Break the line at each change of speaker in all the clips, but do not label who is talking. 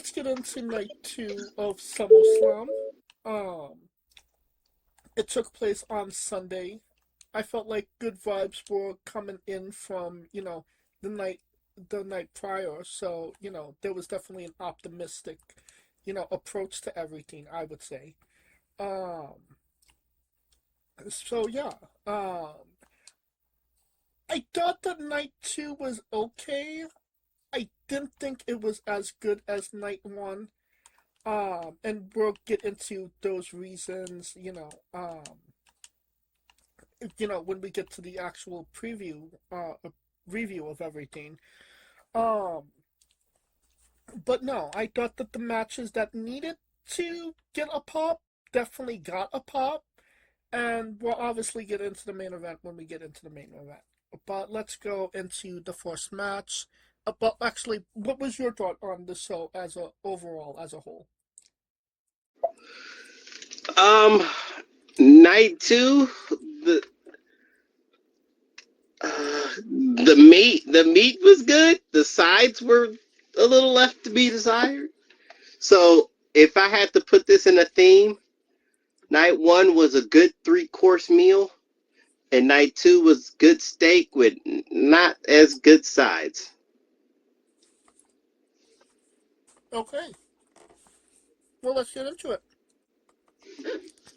let's get into night two of SummerSlam. Um, it took place on Sunday. I felt like good vibes were coming in from the night the night prior. So there was definitely an optimistic approach to everything. I would say. Um, so yeah. I thought that night two was okay. I didn't think it was as good as night one. And we'll get into those reasons, when we get to the actual review of everything. Um, but no, I thought that the matches that needed to get a pop definitely got a pop, and we'll obviously get into the main event when we get into the main event. But let's go into the first match. But actually, what was your thought on the show as a overall as a whole?
Um, Night two, the the meat was good. The sides were a little left to be desired. So if I had to put this in a theme, night one was a good 3-course meal, and night two was good steak with not as good sides.
Okay, well let's get into it.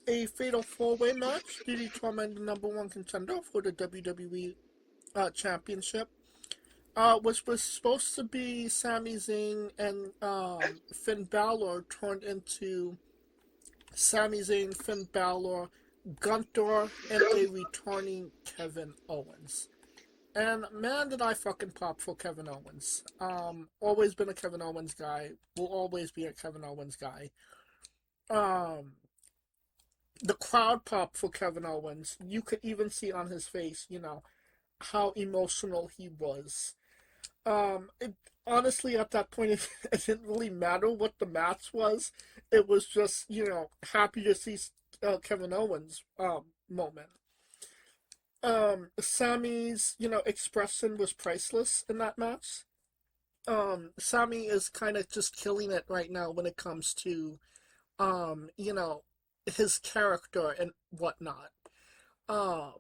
A fatal four-way match to determine the number one contender for the WWE Championship, which was supposed to be Sami Zayn and Finn Balor, turned into Sami Zayn, Finn Balor, Gunther, and a returning Kevin Owens. And man, did I fucking pop for Kevin Owens. Always been a Kevin Owens guy. Will always be a Kevin Owens guy. Um, the crowd pop for Kevin Owens. You could even see on his face, how emotional he was. Honestly, at that point, it didn't really matter what the match was. It was just, happy to see Kevin Owens moment. Sammy's, expression was priceless in that match. Sammy is kind of just killing it right now when it comes to, um, you know, his character and whatnot. Um,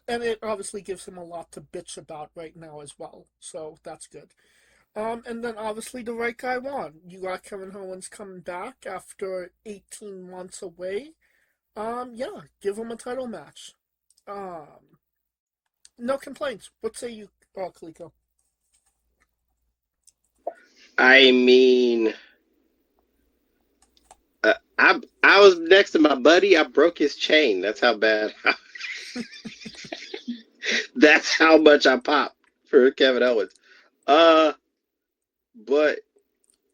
and it obviously gives him a lot to bitch about right now as well. So that's good. And then obviously the right guy won. You got Kevin Owens coming back after 18 months away. Yeah, give him a title match. Um, no complaints. What say you, Kaliko?
I mean, I was next to my buddy. I broke his chain. That's how bad. That's how much I popped for Kevin Owens. Uh, but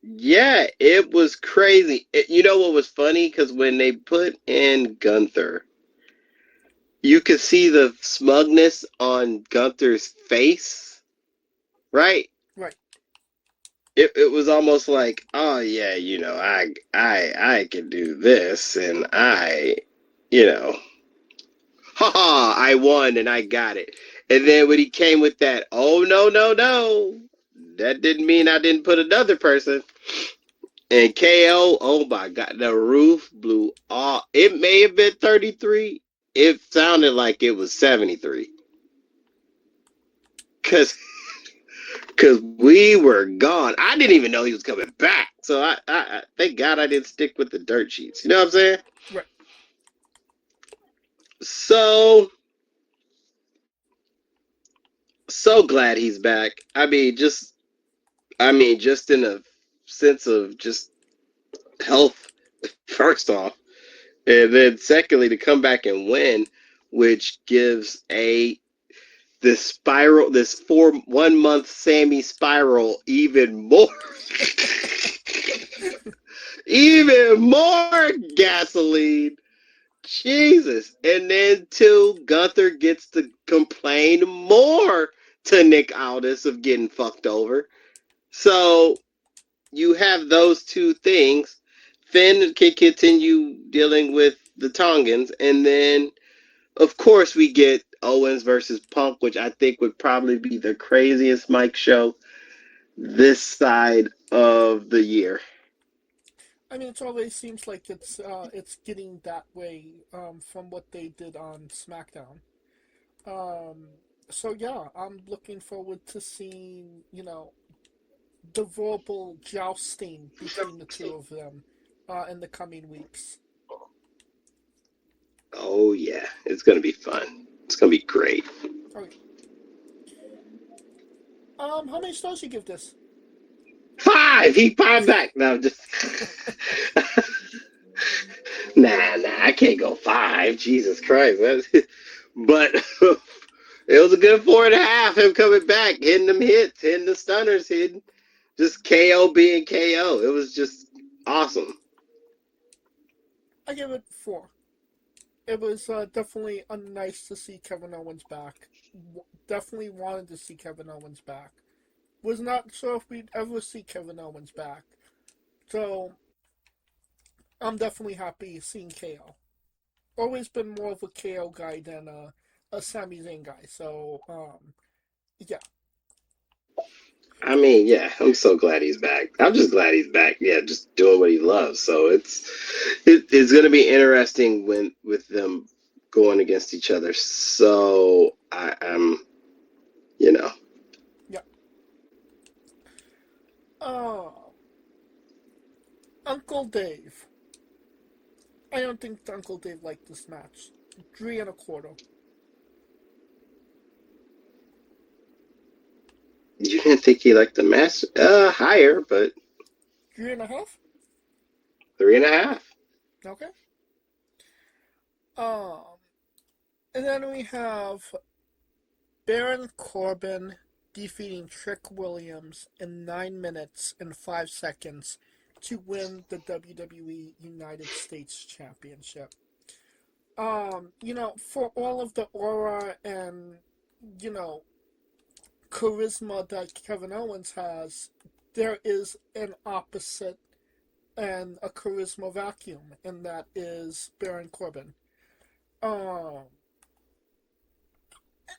yeah, it was crazy. You know what was funny? Because when they put in Gunther, you could see the smugness on Gunther's face, right?
Right.
It was almost like, oh yeah, I can do this, and you know, haha, I won and I got it. And then when he came with that, oh no, no, no, that didn't mean I didn't put another person. And KO, oh my God, the roof blew off. It may have been 33. It sounded like it was 73. Cause we were gone. I didn't even know he was coming back. So I thank God I didn't stick with the dirt sheets. You know what I'm saying?
Right.
So so glad he's back. Just in a sense of just health, first off. And then secondly, to come back and win, which gives this 1 month Sammy spiral even more even more gasoline. Jesus. And then two, Gunther gets to complain more to Nick Aldis of getting fucked over. So you have those two things. Finn can continue dealing with the Tongans, and then of course we get Owens versus Punk, which I think would probably be the craziest mic show this side of the year.
I mean, it always seems like it's getting that way from what they did on SmackDown. Um, so yeah, I'm looking forward to seeing the verbal jousting between the two of them in the coming weeks.
Oh yeah, it's gonna be fun. It's gonna be great.
Okay. How many stars you give this?
5. He popped back. No, just nah. I can't go 5. Jesus Christ. But it was a good 4.5. Him coming back, hitting them hits, hitting the stunners, hitting just KO being KO. It was just awesome.
I give it 4. It was definitely nice to see Kevin Owens back. Definitely wanted to see Kevin Owens back. Was not sure if we'd ever see Kevin Owens back. So I'm definitely happy seeing KO. Always been more of a KO guy than a Sami Zayn guy. So yeah.
I mean, yeah, I'm so glad he's back. I'm just glad he's back. Yeah, just doing what he loves. So it's going to be interesting when with them going against each other. So I'm, you know,
Yeah. Uh, Uncle Dave. I don't think Uncle Dave liked this match. 3.25.
you didn't think he liked the match higher, but
3.5.
3.5.
Okay. Um, and then we have Baron Corbin defeating Trick Williams in 9 minutes and 5 seconds to win the WWE United States Championship. For all of the aura and, you know, charisma that Kevin Owens has, there is an opposite and a charisma vacuum, and that is Baron Corbin. Um,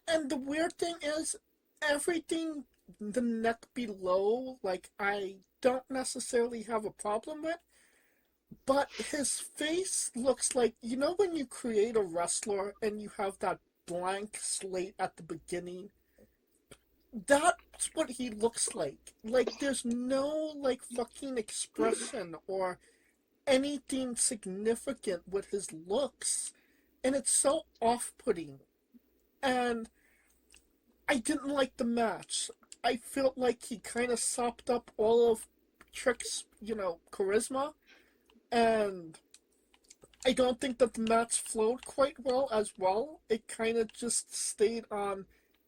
and the weird thing is, everything the neck below, like, I don't necessarily have a problem with, but his face looks like, when you create a wrestler and you have that blank slate at the beginning, that's what he looks like. Like, there's no, like, fucking expression or anything significant with his looks. And it's so off putting. And I didn't like the match. I felt like he kind of sopped up all of Trick's, charisma. And I don't think that the match flowed quite well as well. It kind of just stayed on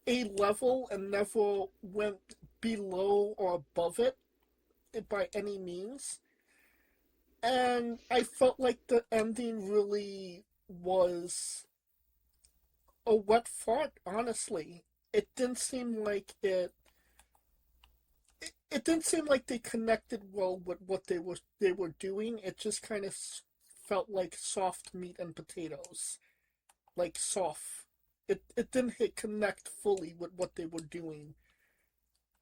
a level and never went below or above it by any means. And I felt like the ending really was a wet fart, honestly. It didn't seem like it didn't seem like they connected well with what they were doing. It just kind of felt like soft meat and potatoes, like soft. It didn't connect fully with what they were doing,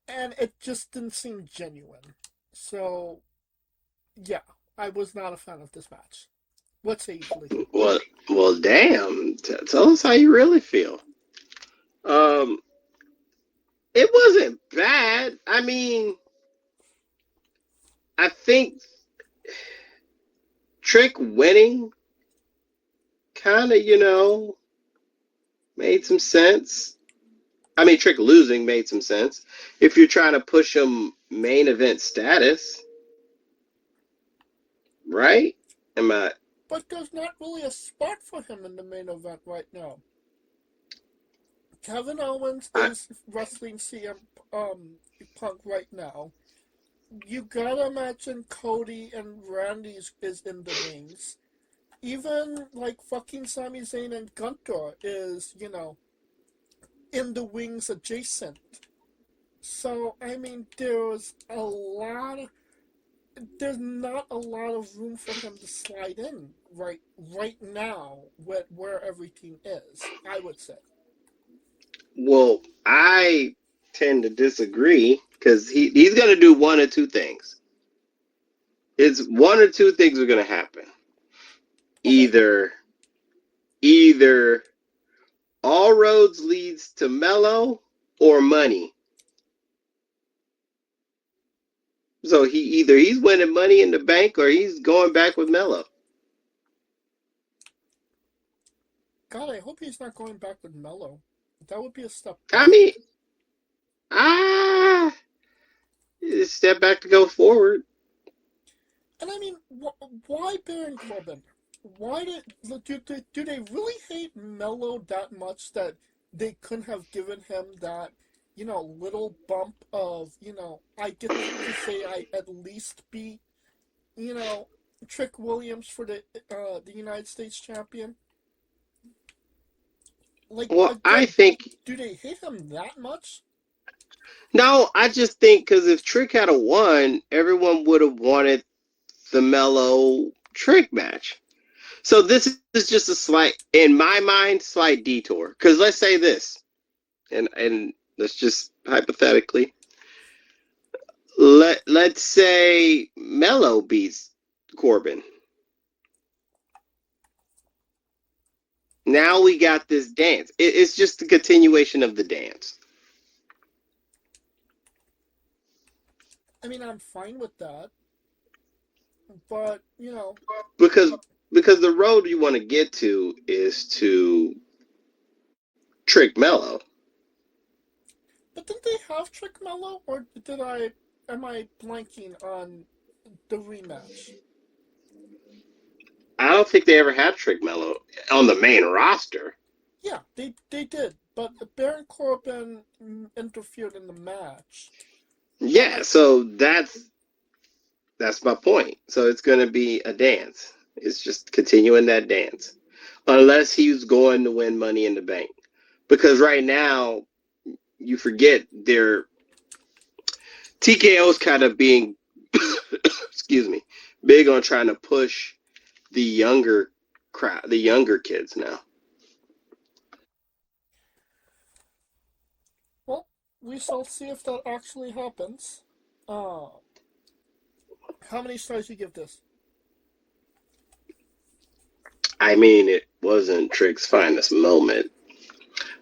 and it just didn't seem genuine. So yeah, I was not a fan of this match. What say you, Lee?
Well, damn. Tell us how you really feel. Um, it wasn't bad. I mean, I think Trick winning kind of, made some sense. I mean, Trick losing made some sense. If you're trying to push him main event status, right? Am I?
But there's not really a spot for him in the main event right now. Kevin Owens
I
is wrestling Punk right now. You gotta imagine Cody and Randy is in the wings. Even like fucking Sami Zayn and Gunther is, in the wings adjacent. So I mean, there's not a lot of room for him to slide in right now where everything is, I would say.
well, I tend to disagree. because he's gonna do one or two things. It's one or two things are gonna happen.
Okay.
Either all roads leads to Mello or money. So he's winning money in the bank or he's going back with Mello.
God, I hope he's not going back with Mello. That would be a step
I
back.
mean, ah, step back to go forward.
And I mean, why Baron Corbin? Why do they really hate Mello that much that they couldn't have given him that, little bump of, I get to say I at least beat, you know, Trick Williams for the United States champion? Like,
Well, I
again,
think
do they hate him that much?
no. I just think because if Trick had a won, everyone would have wanted the Mello Trick match. So this is just a slight, in my mind, slight detour. Because let's say this, and let's just hypothetically let's say Mello beats Corbin. Now we got this dance. It's just a continuation of the dance.
I mean, I'm fine with that, but,
Because the road you want to get to is to trick Mello.
but didn't they have Trick Mello, or am I blanking on the rematch?
I don't think they ever had Trick Mello on the main roster.
Yeah, they did, but Baron Corbin interfered in the match. But
Yeah, so that's my point. So it's going to be a dance. It's just continuing that dance. Unless he's going to win Money in the Bank. Because right now, you forget their TKO's kind of being, excuse me, big on trying to push the younger crowd, the younger kids now.
well, we shall see if that actually happens. Uh, how many stars do you give this?
I mean, it wasn't Trick's finest moment,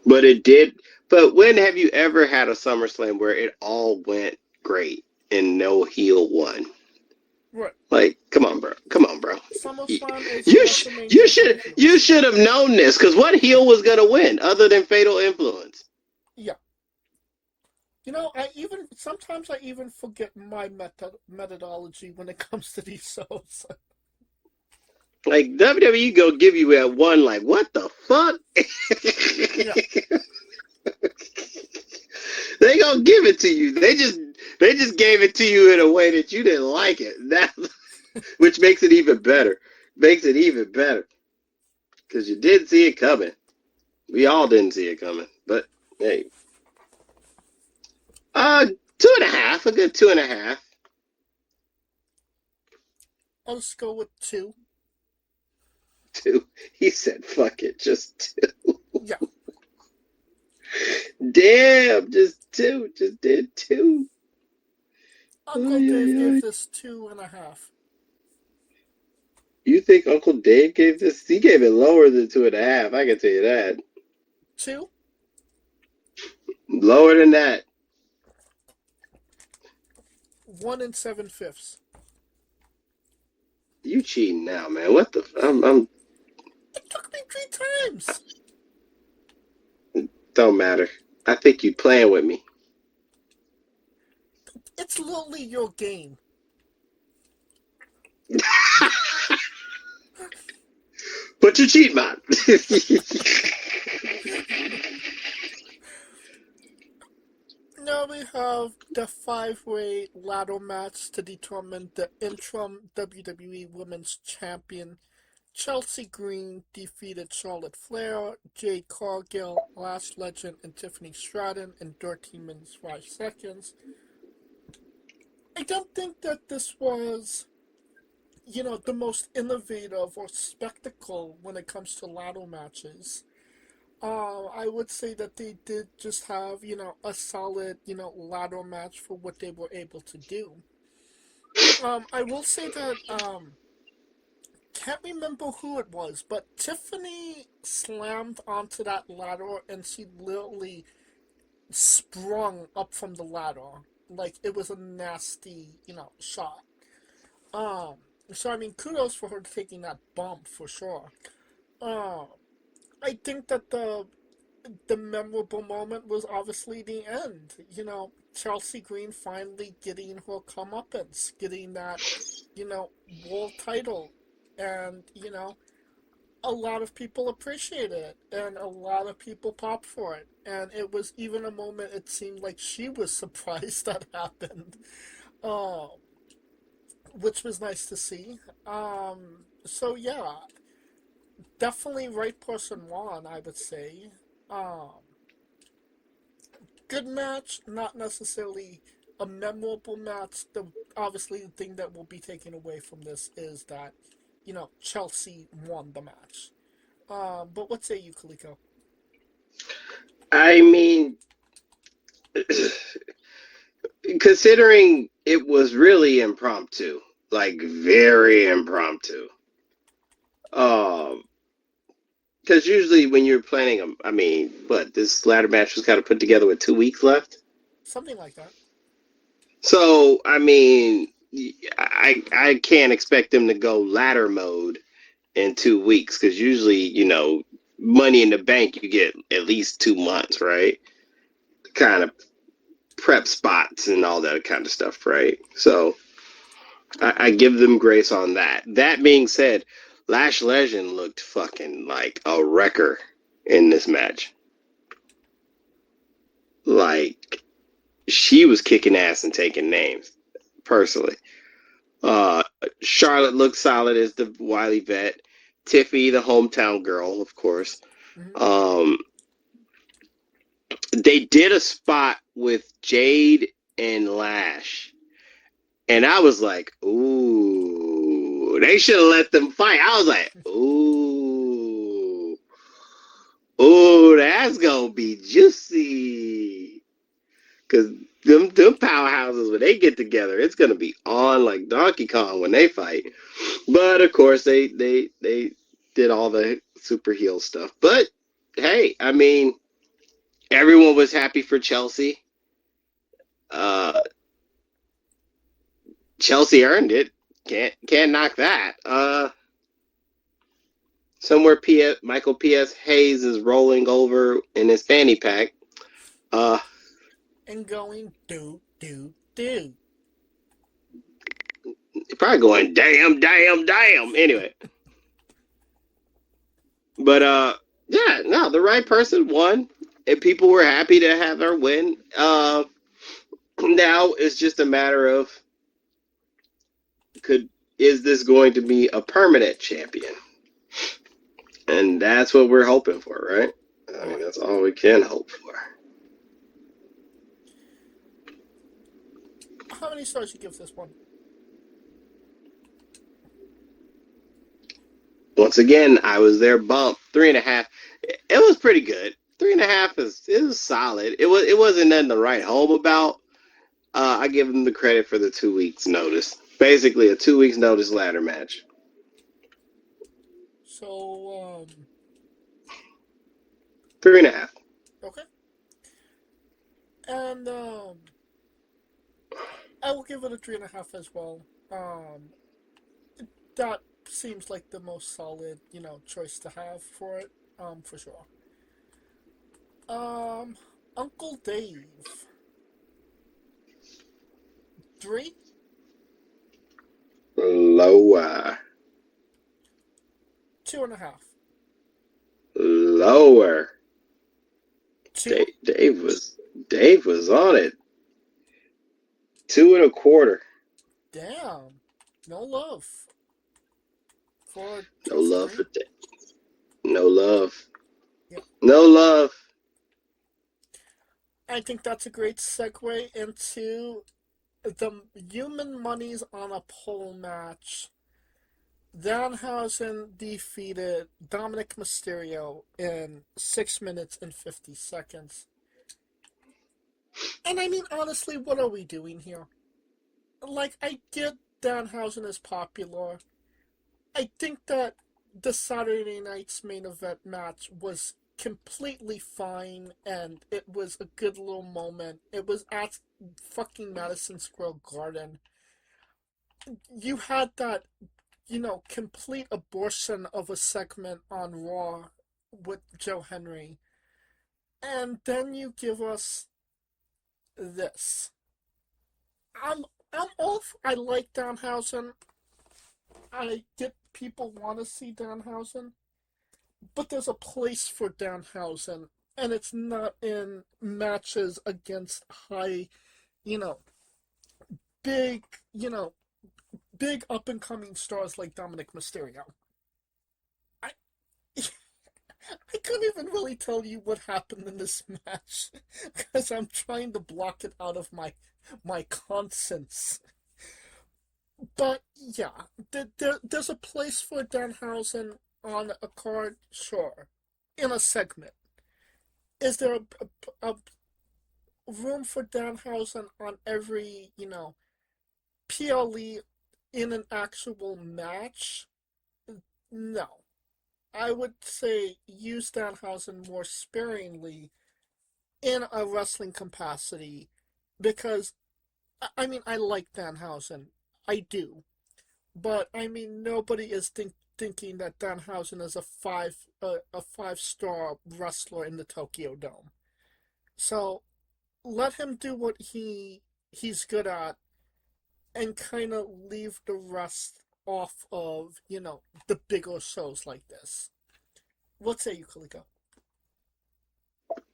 but it did. But when have you ever had a SummerSlam where it all went great and no heel won?
Right.
Like, come on, bro. Come on, bro. You,
SummerSlam is
you,
WrestleMania for the
you
heels.
should have known this because what heel was gonna win other than Fatal Influence?
Yeah. Sometimes I even forget my methodology when it comes to these shows.
Like WWE go give you that one. Like, what the fuck?
Yeah.
They gonna give it to you. They just gave it to you in a way that you didn't like it. That which makes it even better. Makes it even better because you didn't see it coming. We all didn't see it coming. But hey, two and a half. A good two and a half.
I'll just go with two.
Two. He said, "Fuck it, just two."
Yeah.
Damn, just two. Just did two.
Uncle
Ay,
Dave
ay,
gave
ay.
this 2.5.
You think Uncle Dave gave this? He gave it lower than two and a half. I can tell you that.
Two?
Lower than that.
1 7/5.
You cheating now, man. What the? I'm.
It took me 3 times.
Don't matter. I think you playing with me.
It's literally your game.
But you cheat, man.
Now we have the 5-way ladder match to determine the interim WWE Women's Champion. Chelsea Green defeated Charlotte Flair, Jade Cargill, Lash Legend, and Tiffany Stratton in 13 minutes 5 seconds. I don't think that this was, the most innovative or spectacle when it comes to ladder matches. I would say that they did just have, a solid, ladder match for what they were able to do. I will say that, can't remember who it was, but Tiffany slammed onto that ladder and she literally sprung up from the ladder. Like, it was a nasty, shot. Um, so, I mean, kudos for her taking that bump for sure. Um, I think that the memorable moment was obviously the end. Chelsea Green finally getting her comeuppance, getting that, world title. And, a lot of people appreciated it, and a lot of people popped for it. And it was even a moment it seemed like she was surprised that happened, um, which was nice to see. So, yeah, definitely right person won, I would say. Um, Good match, not necessarily a memorable match. Obviously the thing that will be taken away from this is that, Chelsea won the match. But what say you, Kaliko?
I mean, considering it was really impromptu, like very impromptu. Um, because usually when you're planning I mean, what this ladder match was kind of put together with 2 weeks left.
Something like that.
So I mean, I can't expect them to go ladder mode in 2 weeks because usually Money in the Bank you get at least 2 months, right? Kind of prep spots and all that kind of stuff, right? So I give them grace on that. That being said, Lash Legend looked fucking like a wrecker in this match. Like she was kicking ass and taking names, personally. Uh, Charlotte looked solid as the wily vet. Tiffy, the hometown girl, of course.
Hmm.
Um, they did a spot with Jade and Lash, and I was like, ooh, they should have let them fight. I was like, ooh, ooh, that's gonna be juicy. Cause them powerhouses when they get together, it's gonna be on like Donkey Kong when they fight. But of course they did all the super heel stuff. But hey, I mean, everyone was happy for Chelsea. Uh, Chelsea earned it. Can't knock that. Somewhere Michael P.S. Hayes is rolling over in his fanny pack. Uh,
And going do.
Probably going damn, damn, damn. Anyway, but yeah, no, the right person won, and people were happy to have her win. Now it's just a matter of could is this going to be a permanent champion? And that's what we're hoping for, right? I mean,
Right.
that's all we can hope for.
How many stars you give this one?
Once again, I was there. Bump 3.5. It was pretty good. 3.5 is solid. It wasn't nothing to write home about. I give them the credit for the 2 weeks notice. Basically, a 2 weeks notice ladder match.
So,
3.5.
okay. And, I will give it a 3.5 as well. That seems like the most solid, choice to have for it, for sure. Um, Uncle Dave. 3,
Lower.
2.5.
Lower.
2?
Dave was on it. 2.25.
Damn. No love for
No
Chelsea
love for
Green.
Dave. No love.
Yeah.
No love.
I think that's a great segue into the Human Monies on a Pole match Danhausen defeated Dominic Mysterio in 6 minutes and 50 seconds. And I mean, honestly, what are we doing here? Like, I get Danhausen is popular. I think that the Saturday night's main event match was completely fine, and it was a good little moment. It was at fucking Madison Square Garden. You had that, complete abortion of a segment on Raw with Joe Henry. And then you give us this. I'm I like Danhausen. I get people want to see Danhausen, but there's a place for Danhausen, and it's not in matches against high, you know, big, big up and coming stars like Dominic Mysterio. I I couldn't even really tell you what happened in this match because I'm trying to block it out of my conscience. But yeah, there's a place for Danhausen on a card, sure, in a segment. Is there a room for Danhausen on every, PLE in an actual match? No. I would say use Danhausen more sparingly in a wrestling capacity because, I mean, I like Danhausen. I do. But, I mean, nobody is thinking that Danhausen is a five-star wrestler in the Tokyo Dome. So, let him do what he's good at and kind of leave the rest off of, the bigger shows like this. What say you, Kaliko?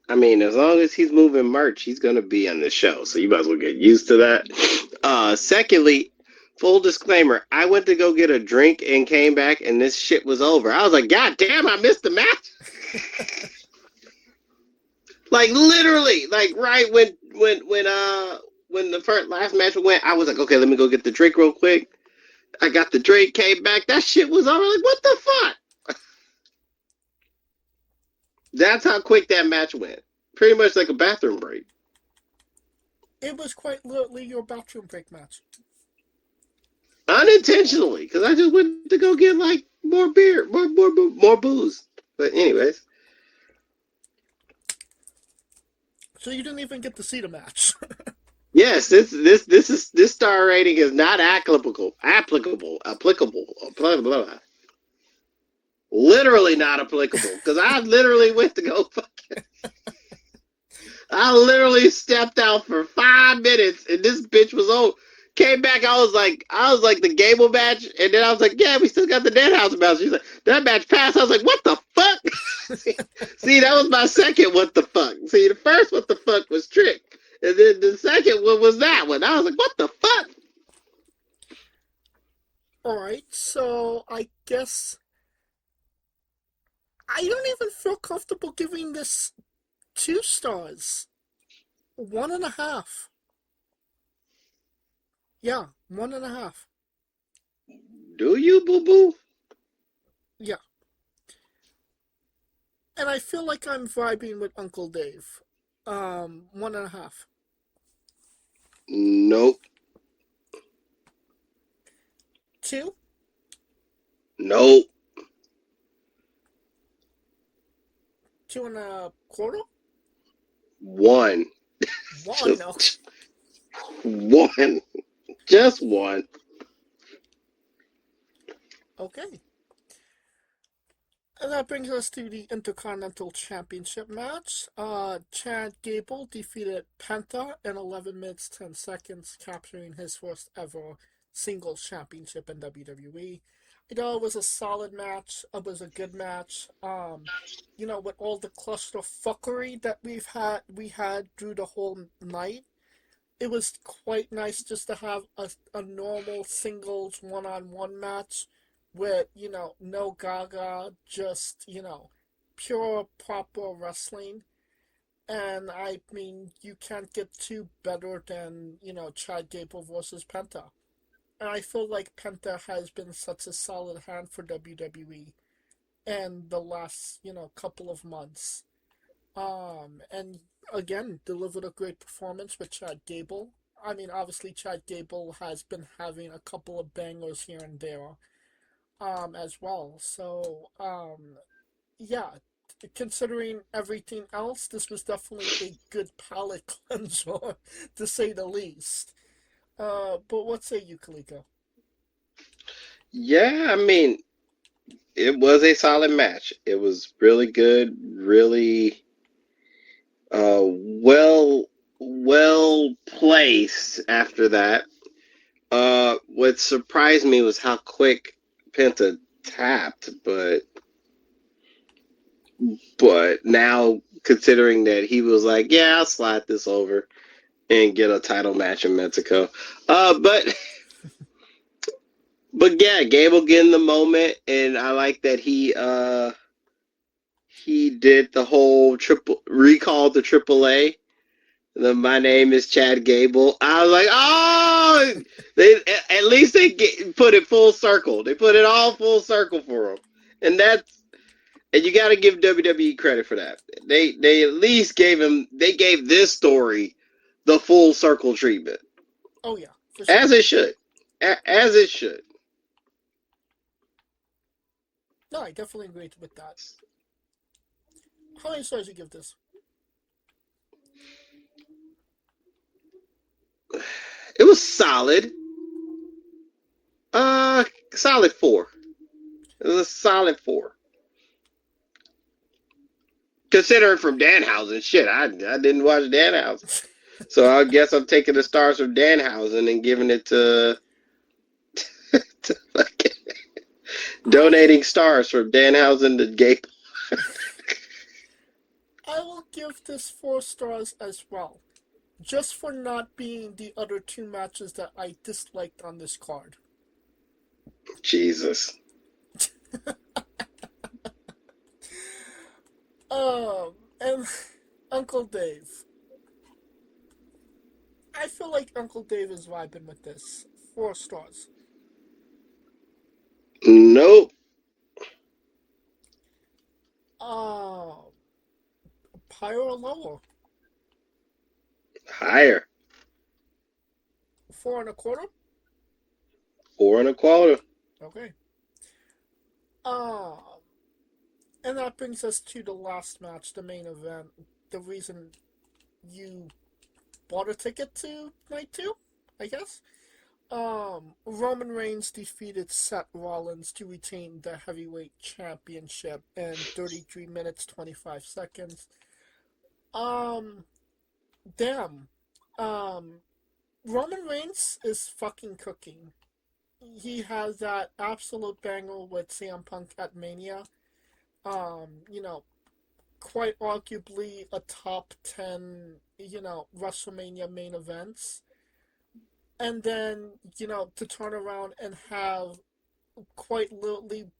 I mean, as long as he's moving merch, he's going to be on the show. So you might as well get used to that. Secondly, full disclaimer, I went to go get a drink and came back and this shit was over. I was like, God damn, I missed the match. Like literally, like right when the last match went, I was like, okay, let me go get the drink real quick. I got the drink, came back, that shit was over. Like, what the fuck? That's how quick that match went. Pretty much like a bathroom break.
It was quite literally your bathroom break match.
Unintentionally, because I just went to go get like more beer, more booze. But anyways.
So you didn't even get to see the match.
Yes, this star rating is not applicable. Blah, blah, blah. Literally not applicable. Because I literally went to go fucking. I literally stepped out for 5 minutes and this bitch was old. Came back, I was like the Gable match, and then I was like, yeah, we still got the Deadhouse match. She's like, that match passed. I was like, what the fuck? See, that was my second what the fuck. See, the first what the fuck was Trick. And then the second one was that one. I was like, what the fuck?
Alright, so I guess I don't even feel comfortable giving this 2 stars. 1.5. Yeah, 1.5.
Do you, boo-boo?
Yeah. And I feel like I'm vibing with Uncle Dave. 1.5.
Nope.
2?
Nope.
2.25?
1.
1? No.
1. Just 1.
Okay. And that brings us to the Intercontinental Championship match. Chad Gable defeated Penta in 11 minutes 10 seconds, capturing his first ever singles championship in WWE. It was a solid match. It was a good match. With all the clusterfuckery that we had through the whole night, it was quite nice just to have a normal singles one-on-one match with, no gaga, just, pure, proper wrestling. And, I mean, you can't get too better than, Chad Gable versus Penta. And I feel like Penta has been such a solid hand for WWE in the last, couple of months. And again, delivered a great performance with Chad Gable. I mean, obviously, Chad Gable has been having a couple of bangers here and there, as well. So, yeah, considering everything else, this was definitely a good palate cleanser, to say the least. But what say you, Kaliko?
Yeah, I mean, it was a solid match. It was really good, really well placed after that. What surprised me was how quick Penta tapped, but now considering that he was like, yeah, I'll slide this over and get a title match in Mexico. But but yeah, Gable getting the moment, and I like that he did the whole triple recall to AAA. My name is Chad Gable. I was like, oh, they at least put it full circle. They put it all full circle for him, and and you got to give WWE credit for that. They at least gave this story the full circle treatment,
Oh yeah, for sure.
as it should, as it should.
No, I definitely agree with that. How many stars do you give this?
It was solid. Solid 4. It was a solid 4. Considering from Danhausen, shit, I didn't watch Danhausen, so I guess I'm taking the stars from Danhausen and giving it to like,
I
donating stars from Danhausen to Gable.
I will give this 4 stars as well, just for not being the other 2 matches that I disliked on this card.
Jesus.
And Uncle Dave. I feel like Uncle Dave is vibing with this. 4 stars.
Nope.
Um, Higher or lower?
Higher.
4 1/4.
4 1/4.
Okay. Um, and that brings us to the last match, the main event. The reason you bought a ticket to night 2, I guess. Roman Reigns defeated Seth Rollins to retain the heavyweight championship in 33 minutes 25 seconds. Um, damn. Um, Roman Reigns is fucking cooking. He has that absolute banger with CM Punk at Mania. You know, quite arguably a top 10, WrestleMania main events. And then, to turn around and have quite literally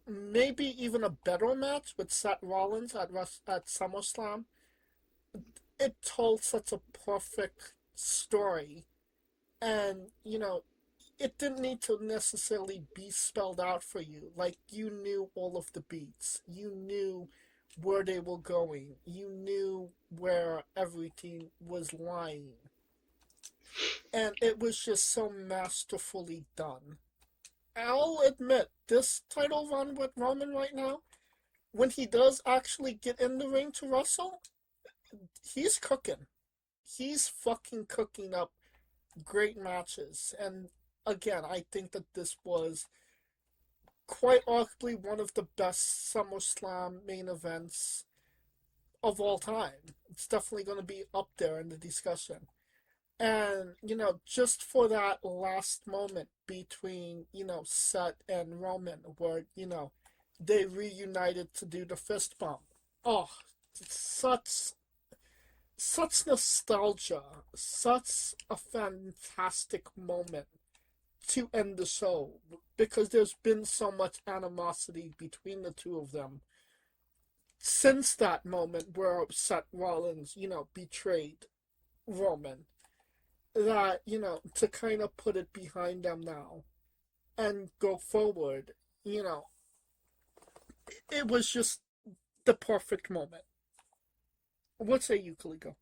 maybe even a better match with Seth Rollins at SummerSlam. It told such a perfect story. And, it didn't need to necessarily be spelled out for you. Like, you knew all of the beats. You knew where they were going. You knew where everything was lying. And it was just so masterfully done. I'll admit, this title run with Roman right now, when he does actually get in the ring to wrestle, he's cooking. He's fucking cooking up great matches. And again, I think that this was quite arguably one of the best SummerSlam main events of all time. It's definitely going to be up there in the discussion. And, just for that last moment between, Seth and Roman, where, they reunited to do the fist bump. Oh, such such nostalgia, such a fantastic moment to end the show, because there's been so much animosity between the two of them since that moment where Seth Rollins, betrayed Roman. that, to kind of put it behind them now and go forward, it was just the perfect moment. What say you, Kaliko?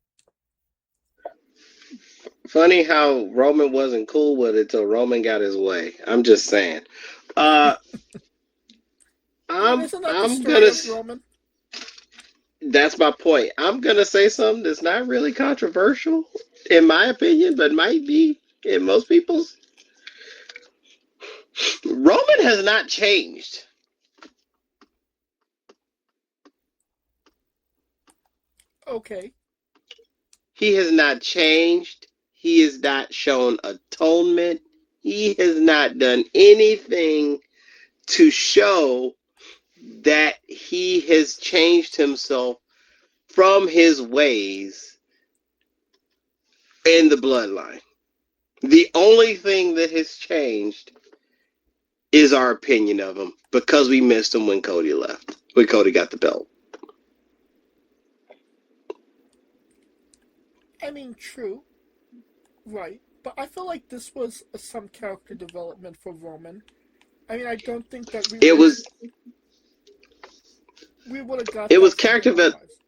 Funny how Roman wasn't cool with it till Roman got his way. I'm just saying. Uh,
Isn't that the
I'm
story
gonna.
of Roman?
That's my point. I'm gonna say something that's not really controversial, in my opinion, but might be in most people's. Roman has not changed.
Okay.
He has not changed. He has not shown atonement. He has not done anything to show that he has changed himself from his ways in the bloodline. The only thing that has changed is our opinion of him because we missed him when Cody left, when Cody got the belt.
I mean, true. Right. But I feel like this was some character development for Roman. I mean, I don't think that
It was
we would have got
it
that
was
from
character
him
that.
otherwise.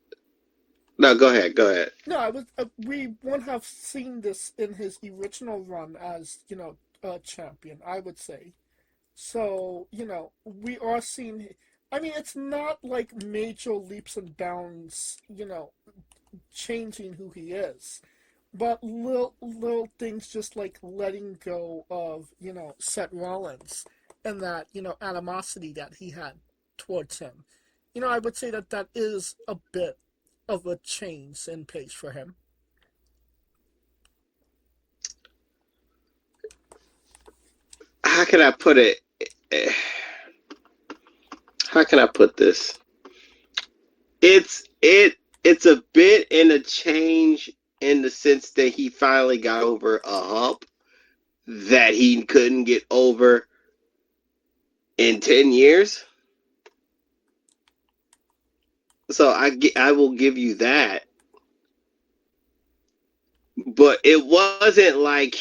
No, go ahead, go ahead.
No, I was. We wouldn't have seen this in his original run as champion. I would say. So we are seeing. I mean, it's not like major leaps and bounds. Changing who he is, but little things just like letting go of Seth Rollins and that animosity that he had towards him. I would say that that is a bit of a change in pace for him.
How can I put it? How can I put this? It's a bit in a change in the sense that he finally got over a hump that he couldn't get over in 10 years. So I will give you that. But it wasn't like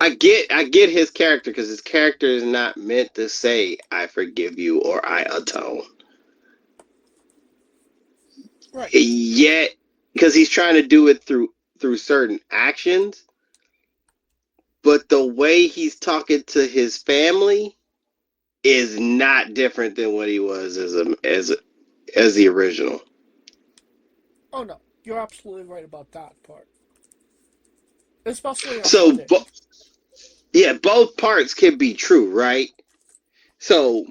I get his character because his character is not meant to say I forgive you or I atone.
Right.
Yet because he's trying to do it through certain actions, but the way he's talking to his family is not different than what he was as the original.
Oh no, you're absolutely right about that part, especially on
So
Monday.
yeah, both parts can be true, right? So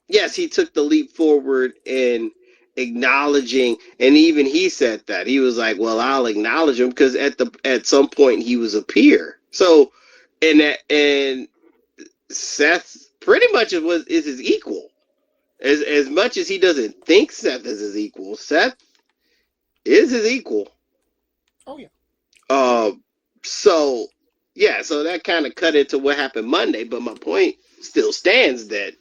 yes, he took the leap forward in acknowledging, and even he said that he was like, "Well, I'll acknowledge him," because at some point he was a peer. So, and Seth pretty much is his equal. As much as he doesn't think Seth is his equal, Seth is his equal.
Oh yeah.
Uh, so yeah, so that kind of cut into what happened Monday. But my point still stands that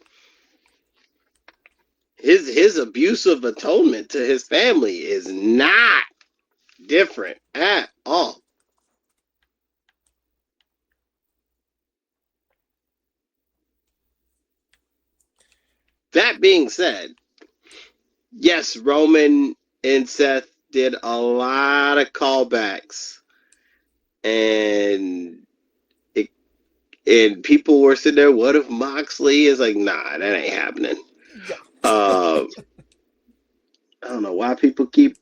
his abuse of atonement to his family is not different at all. That being said, yes, Roman and Seth did a lot of callbacks, and and people were sitting there. What if Moxley is like, nah, that ain't happening.
Yeah.
Uh, I don't know why people keep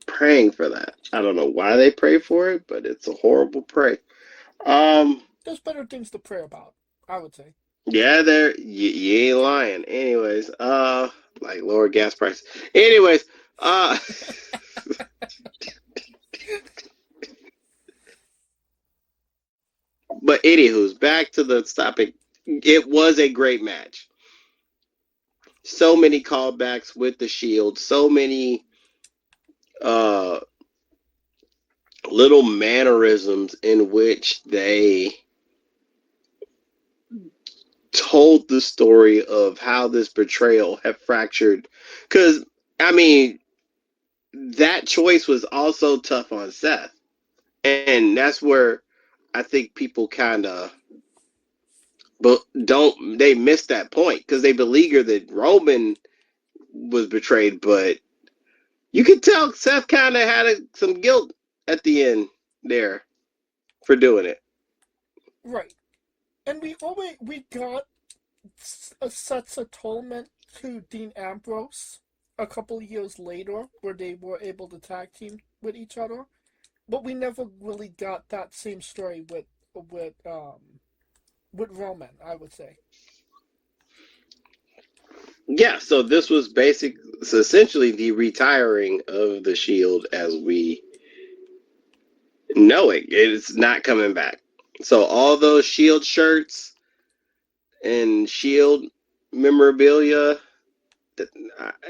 praying for that. I don't know why they pray for it, but it's a horrible pray. Um,
There's better things to pray about, I would say.
yeah, you ain't lying. Anyways, like lower gas price. Anyways, uh, but anywho's back to the topic. It was a great match. So many callbacks with the Shield. So many uh little mannerisms in which they told the story of how this betrayal had fractured. Because I mean, that choice was also tough on Seth. And that's where I think people kind of they miss that point because they beleaguer that Roman was betrayed, but you could tell Seth kind of had some guilt at the end there for doing it.
Right. And we got Seth's atonement to Dean Ambrose a couple of years later, where they were able to tag team with each other, but we never really got that same story with Roman, I would say.
Yeah, so this was essentially the retiring of the Shield as we know it. It's not coming back. So all those Shield shirts and Shield memorabilia,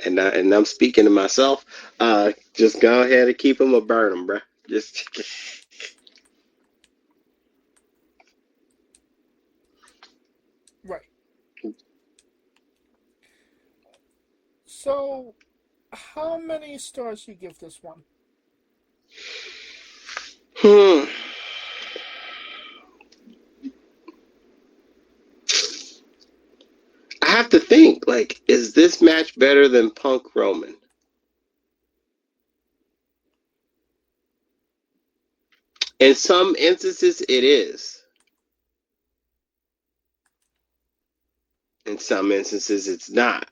and I'm speaking to myself, just go ahead and keep them or burn them, bro. Just
Right. So, how many stars do you give this one?
I have to think, like, is this match better than Punk Roman? In some instances, it is. In some instances, it's not.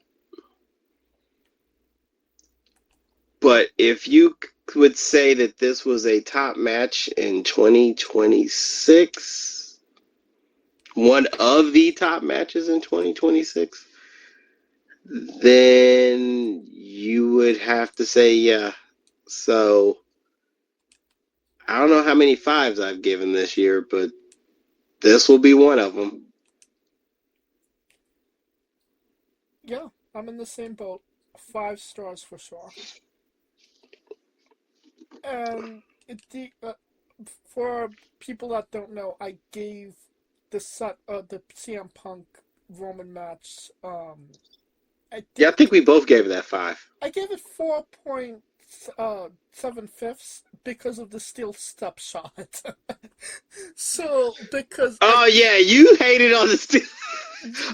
But if you would say that this was a top match in 2026, one of the top matches in 2026, then you would have to say yeah. So I don't know how many fives I've given this year, but this will be one of them.
Yeah, I'm in the same boat. 5 stars for sure. And for people that don't know, I gave the CM Punk Roman match. I
Yeah, I think we both gave it that 5.
I gave it 4.75 because of the steel step shot. So because
yeah, you hated on the steel.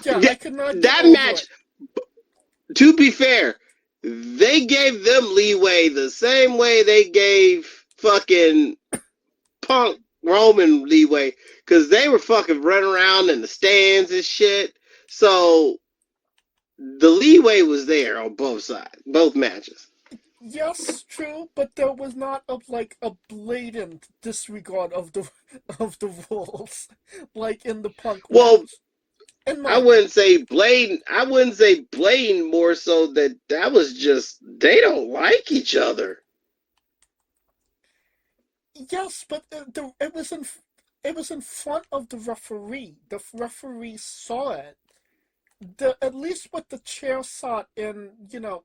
Yeah, I could not get
that
over
match. It. To be fair, they gave them leeway the same way they gave fucking Punk Roman leeway because they were fucking running around in the stands and shit. So the leeway was there on both sides, both matches.
Yes, true, but there was not a blatant disregard of the rules, like in the Punk
Well,
match. In my
I wouldn't say blatant. I wouldn't say blatant. More so that was just they don't like each other.
Yes, but it was in front of the referee. The referee saw it. At least with the chair shot in, the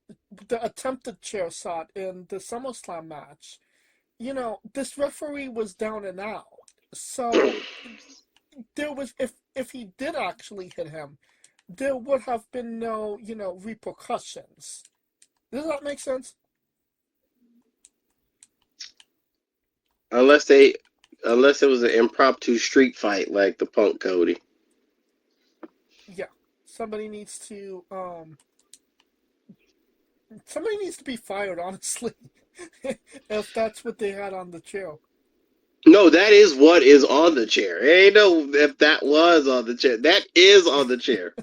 attempted chair shot in the SummerSlam match, this referee was down and out. So there was, if he did actually hit him, there would have been no, repercussions. Does that make sense?
Unless it was an impromptu street fight like the Punk Cody.
Yeah. Somebody needs to be fired, honestly. If that's what they had on the chair.
No, that is what is on the chair. It ain't no if that was on the chair. That is on the chair.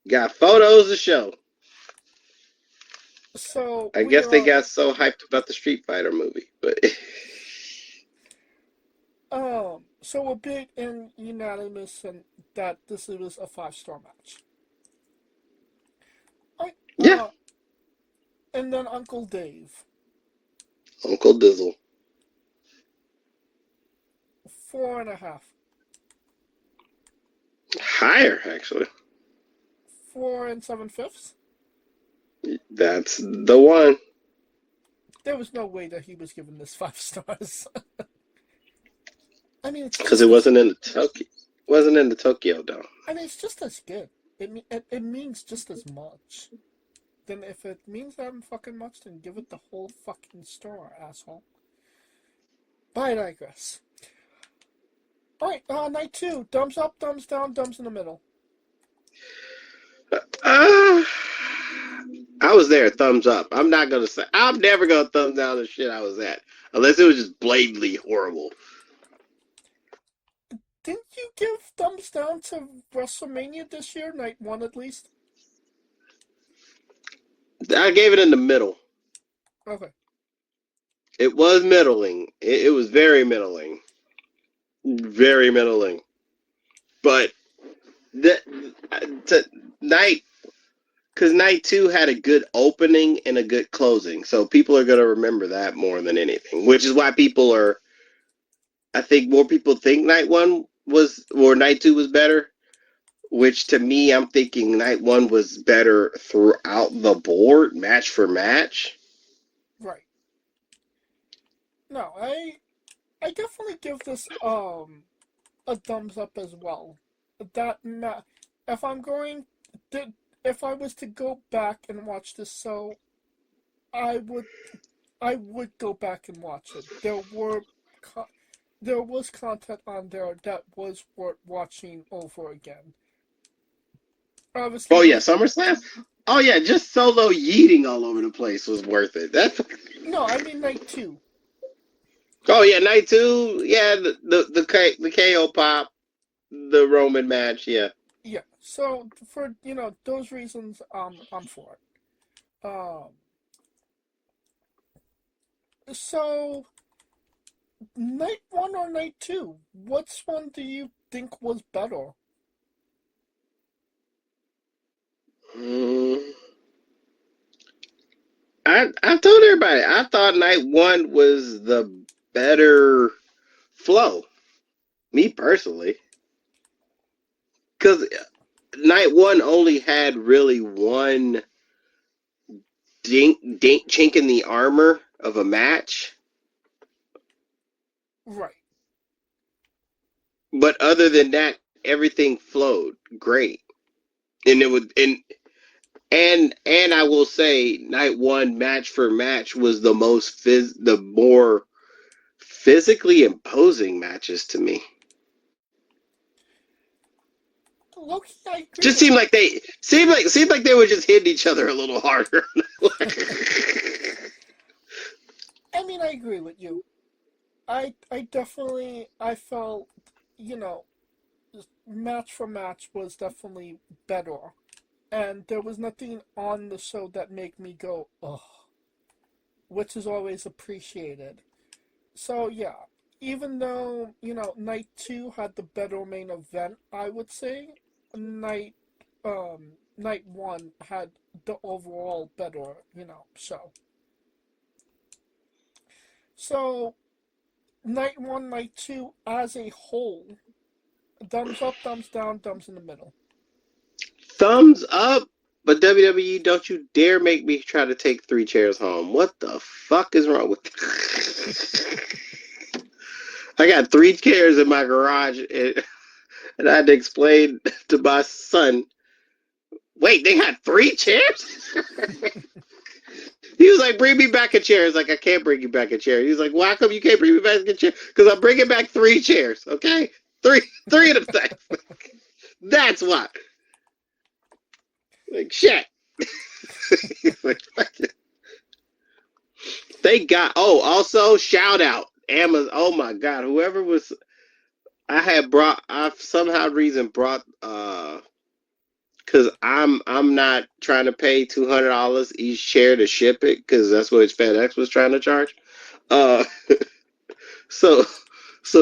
Got photos to show.
So
I guess they got so hyped about the Street Fighter movie, but
so we're big and unanimous in that this was a 5-star match.
Yeah.
And then Uncle Dave.
Uncle Dizzle.
4.5.
Higher, actually.
4 7/5.
That's the one.
There was no way that he was given this 5 stars. I mean, it's
because it wasn't in the Tokyo. Wasn't in the Tokyo Dome.
I mean, it's just as good. It means just as much. Then if it means that fucking much, then give it the whole fucking star, asshole. But I digress. Alright, night 2. Thumbs up, thumbs down, thumbs in the middle.
I was there, thumbs up. I'm not gonna say. I'm never gonna thumbs down the shit I was at, unless it was just blatantly horrible.
Didn't you give thumbs down to WrestleMania this year, night 1 at least?
I gave it in the middle.
Okay.
It was middling. It was very middling. Very middling. But night, because night 2 had a good opening and a good closing, so people are going to remember that more than anything, which is why I think more people think night 1 or night 2 was better, which to me, I'm thinking night 1 was better throughout the board, match for match.
Right. No, I definitely give this a thumbs up as well. If I was to go back and watch this, so I would go back and watch it. There was content on there that was worth watching over again. Obviously,
Oh yeah, SummerSlam. Oh yeah, just solo yeeting all over the place was worth it.
No, I mean night 2.
Oh yeah, night 2. Yeah, the KO pop, the Roman match. Yeah.
Yeah. So for those reasons, I'm for it. So night 1 or night 2? Which one do you think was better?
I told everybody I thought night 1 was the better flow. Me personally, because night 1 only had really one chink in the armor of a match.
Right.
But other than that, everything flowed great, and it would and I will say, night 1 match for match was the more physically imposing matches to me.
Loki, I agree.
Just seemed like they were just hitting each other a little harder.
I mean, I agree with you. I definitely felt match for match was definitely better, and there was nothing on the show that made me go ugh, which is always appreciated. So yeah, even though night 2 had the better main event, I would say night 1 had the overall better show. So night 1, night 2 as a whole, thumbs up, thumbs down, thumbs in the middle.
Thumbs up, but WWE, don't you dare make me try to take 3 chairs home. What the fuck is wrong with I got 3 chairs in my garage, and I had to explain to my son, wait, they had 3 chairs? He was like, bring me back a chair. I was like, I can't bring you back a chair. He was like, well, how come you can't bring me back a chair? Because I'm bringing back 3 chairs, okay? Three of them things. That's why. Like, shit. Thank God. Oh, also, shout out. Amazon. Oh, my God. Whoever was... I've somehow reason brought... Because I'm not trying to pay $200 each chair to ship it, because that's what FedEx was trying to charge. So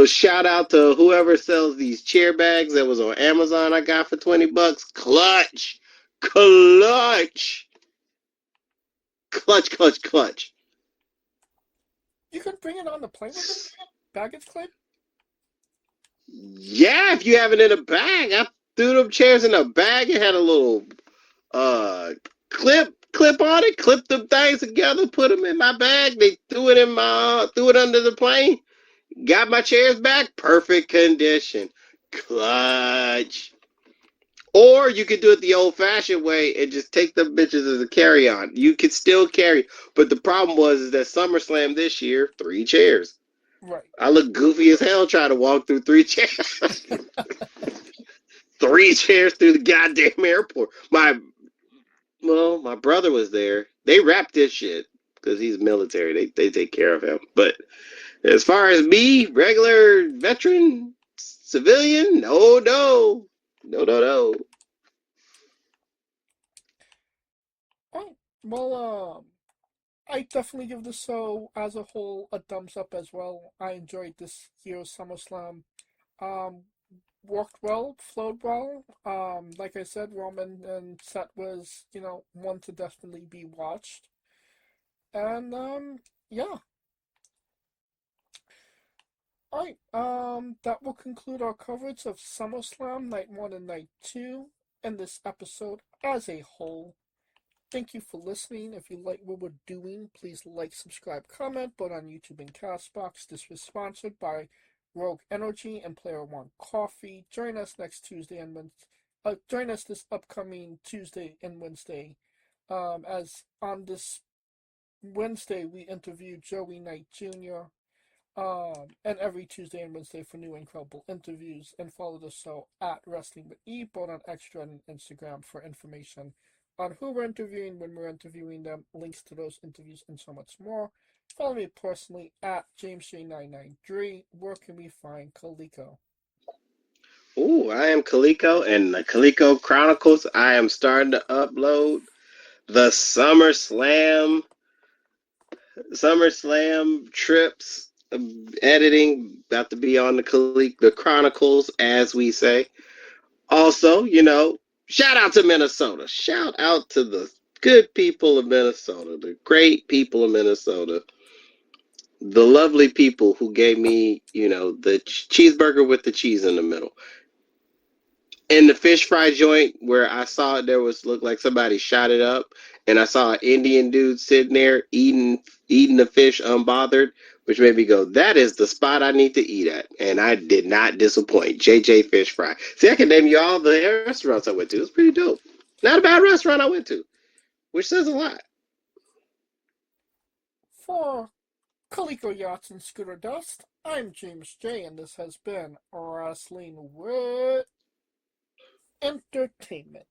shout out to whoever sells these chair bags that was on Amazon I got for $20. Clutch.
You can bring it on the plane with it? Baggage claim?
Yeah, if you have it in a bag. I threw them chairs in a bag. It had a little clip on it, clipped them things together, put them in my bag. They threw it under the plane. Got my chairs back, perfect condition. Clutch. Or you could do it the old-fashioned way and just take them bitches as a carry-on. You could still carry, but the problem is that SummerSlam this year, 3 chairs.
Right.
I look goofy as hell trying to walk through 3 chairs. 3 chairs through the goddamn airport. My brother was there. They wrapped this shit because he's military. They take care of him. But as far as me, regular veteran, civilian, no.
Oh, well, I definitely give the show as a whole a thumbs up as well. I enjoyed this year's SummerSlam. Um, Worked well, flowed well. Like I said, Roman and Seth was, one to definitely be watched. And yeah. Alright, that will conclude our coverage of SummerSlam Night 1 and Night 2 and this episode as a whole. Thank you for listening. If you like what we're doing, please like, subscribe, comment, both on YouTube and Castbox. This was sponsored by Rogue Energy and Player One Coffee. Join us next Tuesday and Wednesday. Join us this upcoming Tuesday and Wednesday. As on this Wednesday, we interview Joey Knight Jr. And every Tuesday and Wednesday for new incredible interviews. And follow the show at Wrestling with E, both on Extra and Instagram for information on who we're interviewing, when we're interviewing them, links to those interviews, and so much more. Follow me personally at JamesJ993. Where can we find Kaliko?
Ooh, I am Kaliko, and the Kaliko Chronicles. I am starting to upload the SummerSlam trips, editing, about to be on the Chronicles, as we say. Also, shout out to Minnesota. Shout out to the good people of Minnesota, the great people of Minnesota, the lovely people who gave me, the cheeseburger with the cheese in the middle. In the fish fry joint where I saw it, looked like somebody shot it up, and I saw an Indian dude sitting there eating the fish unbothered, which made me go, that is the spot I need to eat at. And I did not disappoint. JJ Fish Fry. See, I can name you all the restaurants I went to. It was pretty dope. Not a bad restaurant I went to, which says a lot.
For Kaliko Yachts and Scooter Dust, I'm James J, and this has been Wrestling with Entertainment.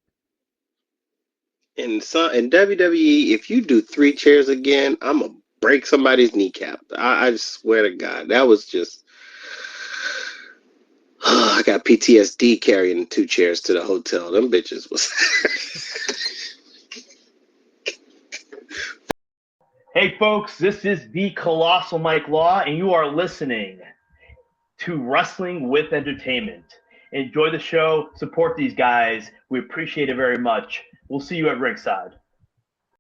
In WWE, if you do 3 chairs again, I'm going to break somebody's kneecap. I swear to God. That was just... I got PTSD carrying 2 chairs to the hotel. Them bitches was...
Hey folks, this is the Colossal Mike Law, and you are listening to Wrestling with Entertainment. Enjoy the show, support these guys. We appreciate it very much. We'll see you at ringside.